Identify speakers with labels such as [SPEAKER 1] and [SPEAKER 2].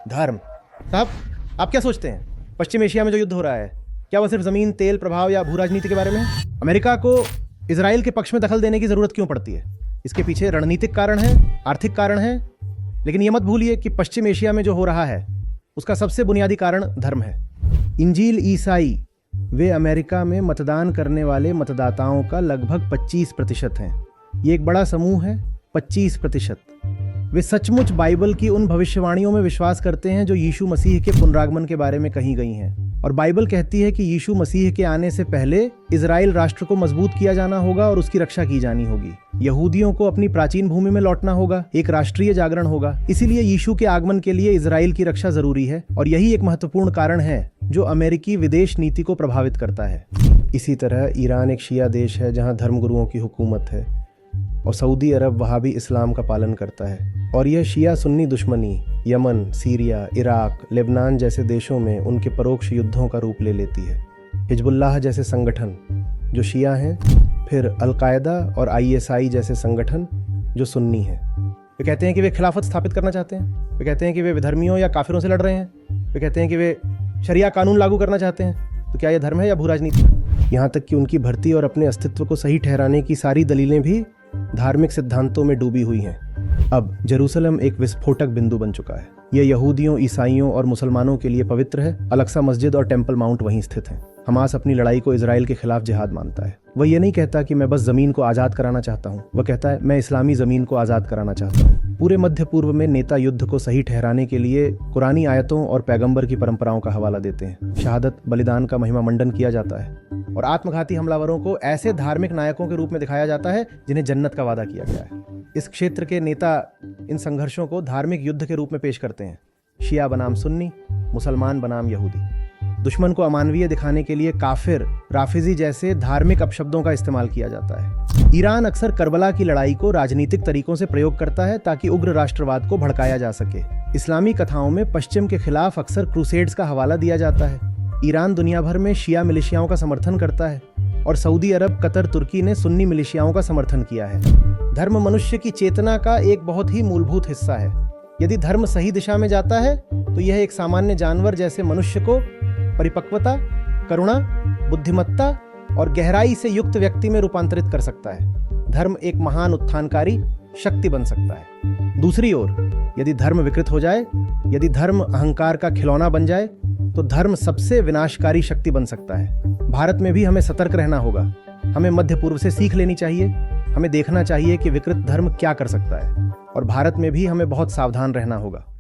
[SPEAKER 1] धर्म। साहब, आप क्या सोचते हैं पश्चिम एशिया में जो युद्ध हो रहा है, क्या वह सिर्फ जमीन, तेल, प्रभाव या भू राजनीति के बारे में है? अमेरिका को इजराइल के पक्ष में दखल देने की जरूरत क्यों पड़ती है? इसके पीछे रणनीतिक कारण है, आर्थिक कारण है, लेकिन यह मत भूलिए कि पश्चिम एशिया में जो हो रहा है उसका सबसे बुनियादी कारण धर्म है। इंजील ईसाई वे अमेरिका में मतदान करने वाले मतदाताओं का लगभग 25% हैं। ये एक बड़ा समूह है, 25%। वे सचमुच बाइबल की उन भविष्यवाणियों में विश्वास करते हैं जो यीशु मसीह के पुनरागमन के बारे में कही गई हैं। और बाइबल कहती है कि यीशु मसीह के आने से पहले इजराइल राष्ट्र को मजबूत किया जाना होगा और उसकी रक्षा की जानी होगी। यहूदियों को अपनी प्राचीन भूमि में लौटना होगा, एक राष्ट्रीय जागरण होगा। इसीलिए यीशु के आगमन के लिए इजराइल की रक्षा जरूरी है और यही एक महत्वपूर्ण कारण है जो अमेरिकी विदेश नीति को प्रभावित करता है। इसी तरह ईरान एक शिया देश है जहाँ धर्मगुरुओं की हुकूमत है और सऊदी अरब वहाबी इस्लाम का पालन करता है। और यह शिया सुन्नी दुश्मनी यमन, सीरिया, इराक, लेबनान जैसे देशों में उनके परोक्ष युद्धों का रूप ले लेती है। हिजबुल्लाह जैसे संगठन जो शिया हैं, फिर अलकायदा और ISI जैसे संगठन जो सुन्नी हैं। वे कहते हैं कि वे खिलाफत स्थापित करना चाहते हैं। वे कहते हैं कि वे विधर्मियों या काफिरों से लड़ रहे हैं। वे कहते हैं कि वे शरिया कानून लागू करना चाहते हैं। तो क्या यह धर्म है या भू राजनीति? यहाँ तक कि उनकी भर्ती और अपने अस्तित्व को सही ठहराने की सारी दलीलें भी धार्मिक सिद्धांतों में डूबी हुई हैं। अब जेरूसलम एक विस्फोटक बिंदु बन चुका है। यह यहूदियों, ईसाइयों और मुसलमानों के लिए पवित्र है। अल-अक्सा मस्जिद और टेम्पल माउंट वहीं स्थित हैं। हमास अपनी लड़ाई को इजराइल के खिलाफ जिहाद मानता है। वह यह नहीं कहता कि मैं बस जमीन को आजाद कराना चाहता हूँ। वह कहता है मैं इस्लामी जमीन को आजाद कराना चाहता हूँ। पूरे मध्य पूर्व में नेता युद्ध को सही ठहराने के लिए कुरानी आयतों और पैगंबर की परंपराओं का हवाला देते हैं। शहादत, बलिदान का महिमा मंडन किया जाता है और आत्मघाती हमलावरों को ऐसे धार्मिक नायकों के रूप में दिखाया जाता है जिन्हें जन्नत का वादा किया गया है। इस क्षेत्र के नेता इन संघर्षों को धार्मिक युद्ध के रूप में पेश करते हैं। शिया बनाम सुन्नी, मुसलमान बनाम यहूदी। दुश्मन को अमानवीय दिखाने के लिए काफिर, राफिजी जैसे धार्मिक अपशब्दों का इस्तेमाल किया जाता है। ईरान अक्सर करबला की लड़ाई को राजनीतिक तरीकों से प्रयोग करता है ताकि उग्र राष्ट्रवाद को भड़काया जा सके। इस्लामी कथाओं में पश्चिम के खिलाफ अक्सर क्रूसेड्स का हवाला दिया जाता है। ईरान दुनिया भर में शिया मिलिशियाओं का समर्थन करता है और सऊदी अरब, कतर, तुर्की ने सुन्नी मिलिशियाओं का समर्थन किया है। धर्म मनुष्य की चेतना का एक बहुत ही मूलभूत हिस्सा है। यदि धर्म सही दिशा में जाता है तो यह एक सामान्य जानवर जैसे मनुष्य को परिपक्वता, करुणा, बुद्धिमत्ता और गहराई से युक्त व्यक्ति में रूपांतरित कर सकता है। धर्म एक महान उत्थानकारी शक्ति बन सकता है। दूसरी ओर, यदि धर्म विकृत हो जाए, यदि धर्म अहंकार का खिलौना बन जाए, तो धर्म सबसे विनाशकारी शक्ति बन सकता है। भारत में भी हमें सतर्क रहना होगा। हमें मध्य पूर्व से सीख लेनी चाहिए। हमें देखना चाहिए कि विकृत धर्म क्या कर सकता है और भारत में भी हमें बहुत सावधान रहना होगा।